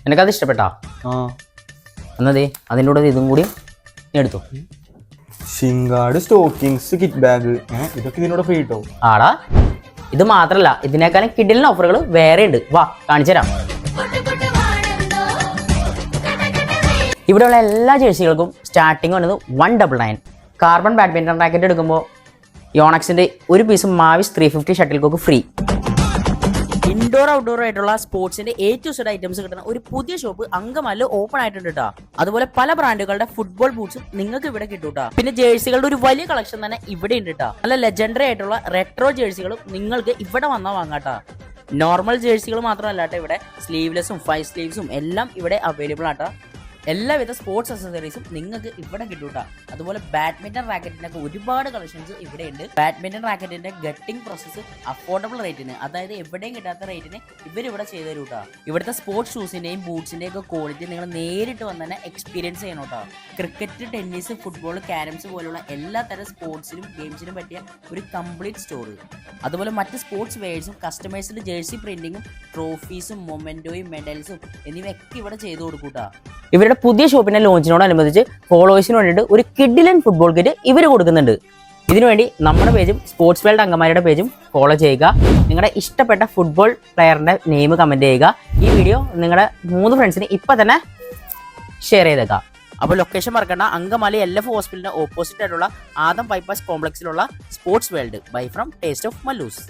എനിക്കത് ഇഷ്ടപ്പെട്ടാ? എന്നതേ അതിൻ്റെ കൂടെ ഇതും കൂടി എടുത്തു. ഷിങ്കാട് സ്റ്റോക്കിങ്സ് കിറ്റ് ബാഗ് ഇതൊക്കെ ഇതിനോട് ഫ്രീ കിട്ടോ? ആടാ, ഇത് മാത്രല്ല ഇതിനേക്കാളും കിഡിലിന് ഓഫറുകൾ വേറെ ഉണ്ട്. വാ കാണിച്ചു തരാം. ഇവിടെയുള്ള എല്ലാ ജേഴ്സികൾക്കും സ്റ്റാർട്ടിങ് വന്നത് 199. കാർബൺ ബാഡ്മിൻ്റൺ റാക്കറ്റ് എടുക്കുമ്പോൾ യോണക്സിൻ്റെ ഒരു piece Mavis 350 shuttle cock free. Indoor outdoor ആയിട്ടുള്ള സ്പോർട്സിന്റെ A to Z ഐറ്റംസ് കിട്ടുന്ന ഒരു പുതിയ ഷോപ്പ് അങ്കമാലിൽ ഓപ്പൺ ആയിട്ടുണ്ട് കേട്ടോ. അതുപോലെ പല ബ്രാൻഡുകളുടെ ഫുട്ബോൾ ബൂട്ട്സും നിങ്ങൾക്ക് ഇവിടെ കിട്ടും കേട്ടോ. പിന്നെ ജേഴ്സികളുടെ ഒരു വലിയ കളക്ഷൻ തന്നെ ഇവിടെ ഉണ്ട് കേട്ടോ. നല്ല ലെജൻഡറി ആയിട്ടുള്ള റെട്രോ ജേഴ്സികളും നിങ്ങൾക്ക് ഇവിടെ വന്നാൽ വാങ്ങാട്ടോ. നോർമൽ ജേഴ്സികൾ മാത്രമല്ല കേട്ടോ, ഇവിടെ സ്ലീവ്ലെസ്സും 5 സ്ലീവ്സും എല്ലാം ഇവിടെ അവൈലബിൾ ആട്ടോ. എല്ലാവിധ സ്പോർട്സ് അക്സസറീസും നിങ്ങൾക്ക് ഇവിടെ കിട്ടൂട്ടാ. അതുപോലെ ബാഡ്മിന്റൺ റാക്കറ്റിനൊക്കെ ഒരുപാട് കളക്ഷൻസ് ഇവിടെ ഉണ്ട്. ബാഡ്മിന്റൺ റാക്കറ്റിന്റെ ഗട്ടിംഗ് പ്രോസസ്സ് അഫോർഡബിൾ റേറ്റിന്, അതായത് എവിടെയും കിട്ടാത്ത റേറ്റിന് ഇവരിവിടെ ചെയ്തു തരൂട്ടാ. ഇവിടുത്തെ സ്പോർട്സ് ഷൂസിന്റെയും ബൂട്ട്സിന്റെയും ഒക്കെ ക്വാളിറ്റി നിങ്ങൾ നേരിട്ട് വന്ന് തന്നെ എക്സ്പീരിയൻസ് ചെയ്യണോട്ടാ. ക്രിക്കറ്റ്, ടെന്നീസ്, ഫുട്ബോൾ, ക്യാരംസ് പോലുള്ള എല്ലാ തരം സ്പോർട്സിനും ഗെയിംസിനും പറ്റിയ ഒരു കംപ്ലീറ്റ് സ്റ്റോർ. അതുപോലെ മറ്റ് സ്പോർട്സ് വെയർസും കസ്റ്റമൈസ്ഡ് ജേഴ്സി പ്രിന്റിങ്ങും ട്രോഫീസും മൊമെന്റോയും മെഡൽസും എന്നിവയൊക്കെ ഇവിടെ ചെയ്തു കൊടുക്കൂട്ടാ. ഇവരുടെ പുതിയ ഷോപ്പിന്റെ ലോഞ്ചിനോടനുബന്ധിച്ച് ഫോളോവേഴ്സിന് വേണ്ടിയിട്ട് ഒരു കിഡിലൻ ഫുട്ബോൾ കിറ്റ് ഇവർ കൊടുക്കുന്നുണ്ട്. ഇതിനുവേണ്ടി നമ്മുടെ പേജും സ്പോർട്സ് വേൾഡ് അങ്കമാലിയുടെ പേജും ഫോളോ ചെയ്യുക. നിങ്ങളുടെ ഇഷ്ടപ്പെട്ട ഫുട്ബോൾ പ്ലെയറിന്റെ നെയിം കമന്റ് ചെയ്യുക. ഈ വീഡിയോ നിങ്ങളുടെ 3 ഫ്രണ്ട്സിന് ഇപ്പൊ തന്നെ ഷെയർ ചെയ്തേക്കാം. അപ്പോൾ ലൊക്കേഷൻ മറക്കണ്ട, അങ്കമാലി LF ഹോസ്പിറ്റലിന്റെ ഓപ്പോസിറ്റ് ആയിട്ടുള്ള ആദം ബൈപ്പാസ് കോംപ്ലക്സിലുള്ള sports world by from taste of Mallus.